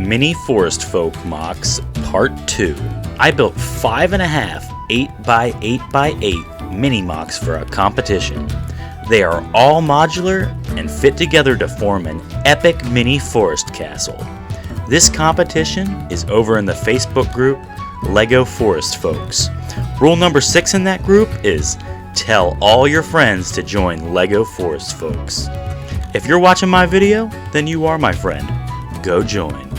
Mini Forest Folk MOCS Part 2. I built 5.5 8x8x8 mini MOCs for a competition. They are all modular and fit together to form an epic mini forest castle. This competition is over in the Facebook group LEGO Forest Folks. Rule number 6 in that group is tell all your friends to join LEGO Forest Folks. If you're watching my video, then you are my friend. Go join.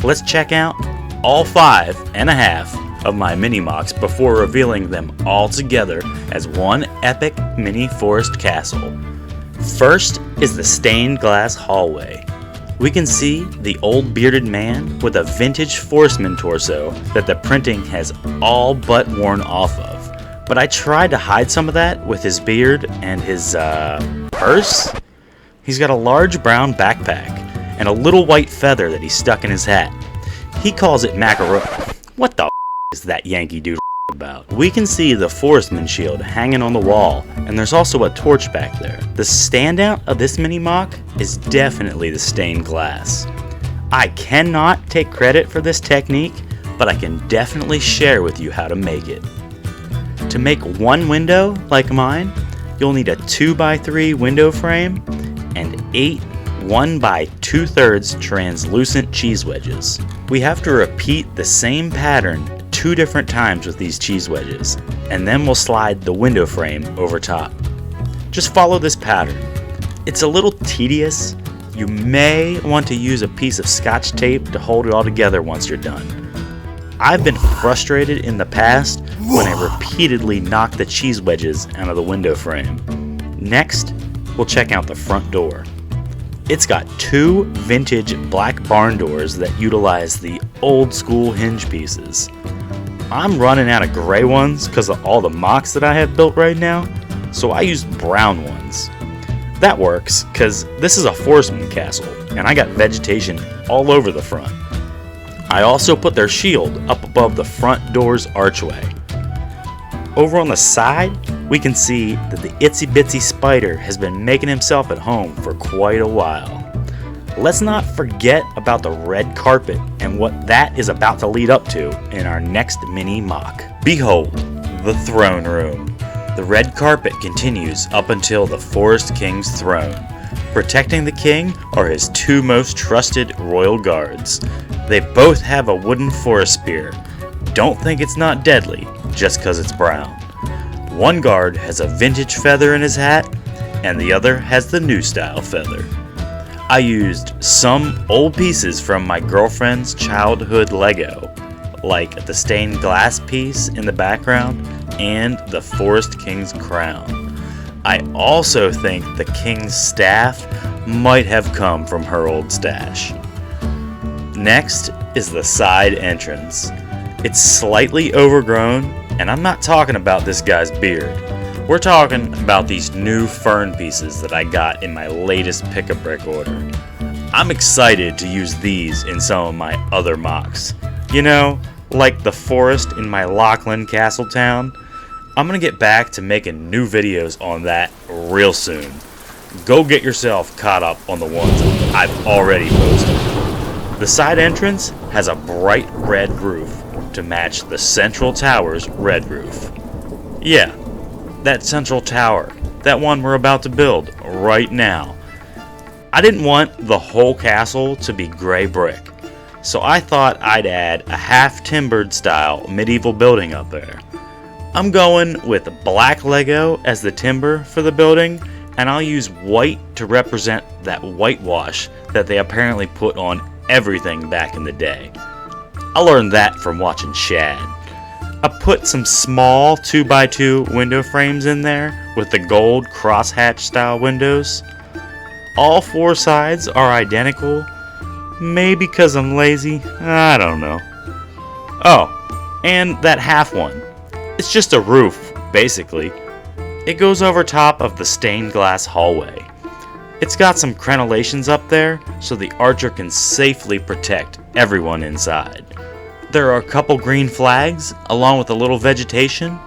Let's check out all 5.5 of my mini MOCs before revealing them all together as one epic mini forest castle. First is the stained glass hallway. We can see the old bearded man with a vintage forestman torso that the printing has all but worn off of. But I tried to hide some of that with his beard and his purse. He's got a large brown backpack and a little white feather that he stuck in his hat. He calls it macaroni. What the is that Yankee dude about? We can see the forestman shield hanging on the wall, and there's also a torch back there. The standout of this mini MOC is definitely the stained glass. I cannot take credit for this technique, but I can definitely share with you how to make it. To make one window like mine, you'll need a 2x3 window frame and 8 1 2/3 translucent cheese wedges. We have to repeat the same pattern 2 different times with these cheese wedges, and then we'll slide the window frame over top. Just follow this pattern. It's a little tedious. You may want to use a piece of Scotch tape to hold it all together once you're done. I've been frustrated in the past when I repeatedly knock the cheese wedges out of the window frame. Next, we'll check out the front door. It's got 2 vintage black barn doors that utilize the old school hinge pieces. I'm running out of gray ones because of all the MOCs that I have built right now, so I used brown ones. That works because this is a forestman castle and I got vegetation all over the front. I also put their shield up above the front door's archway. Over on the side, we can see that the itsy bitsy spider has been making himself at home for quite a while. Let's not forget about the red carpet and what that is about to lead up to in our next mini MOC. Behold, the throne room. The red carpet continues up until the Forest King's throne. Protecting the king are his 2 most trusted royal guards. They both have a wooden forest spear. Don't think it's not deadly just because it's brown. One guard has a vintage feather in his hat, and the other has the new style feather. I used some old pieces from my girlfriend's childhood Lego, like the stained glass piece in the background and the Forest King's crown. I also think the king's staff might have come from her old stash. Next is the side entrance. It's slightly overgrown, and I'm not talking about this guy's beard. We're talking about these new fern pieces that I got in my latest pick-a-brick order. I'm excited to use these in some of my other MOCs. You know, like the forest in my Lachlan Castle town. I'm gonna get back to making new videos on that real soon. Go get yourself caught up on the ones I've already posted. The side entrance has a bright red roof to match the central tower's red roof. Yeah, that central tower, that one we're about to build right now. I didn't want the whole castle to be gray brick, so I thought I'd add a half timbered style medieval building up there. I'm going with black Lego as the timber for the building, and I'll use white to represent that whitewash that they apparently put on everything back in the day. I learned that from watching Shad. I put some small 2x2 window frames in there with the gold crosshatch style windows. All 4 sides are identical, maybe because I'm lazy, I don't know. Oh, and that half one. It's just a roof, basically. It goes over top of the stained glass hallway. It's got some crenellations up there so the archer can safely protect everyone inside. There are a couple green flags along with a little vegetation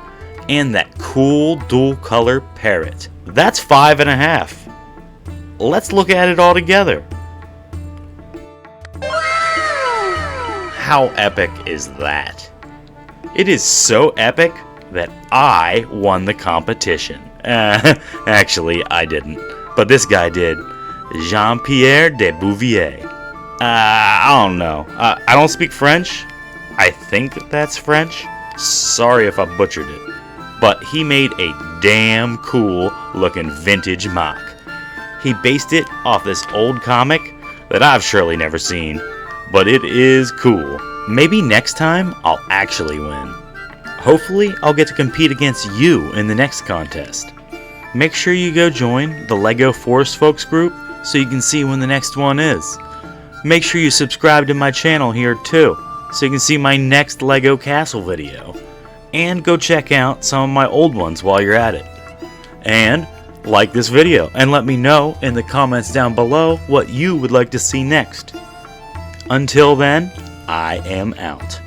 and that cool dual color parrot. That's 5.5. Let's look at it all together. Wow! how epic is that? It is so epic that I won the competition. Actually, I didn't, but this guy did. Jean-Pierre de Bouvier. I don't know. I don't speak French. I think that's French. Sorry if I butchered it. But he made a damn cool looking vintage MOC. He based it off this old comic that I've surely never seen, but it is cool. Maybe next time I'll actually win. Hopefully I'll get to compete against you in the next contest. Make sure you go join the LEGO Forest Folks group so you can see when the next one is. Make sure you subscribe to my channel here too, so you can see my next LEGO Castle video. And go check out some of my old ones while you're at it. And like this video and let me know in the comments down below what you would like to see next. Until then, I am out.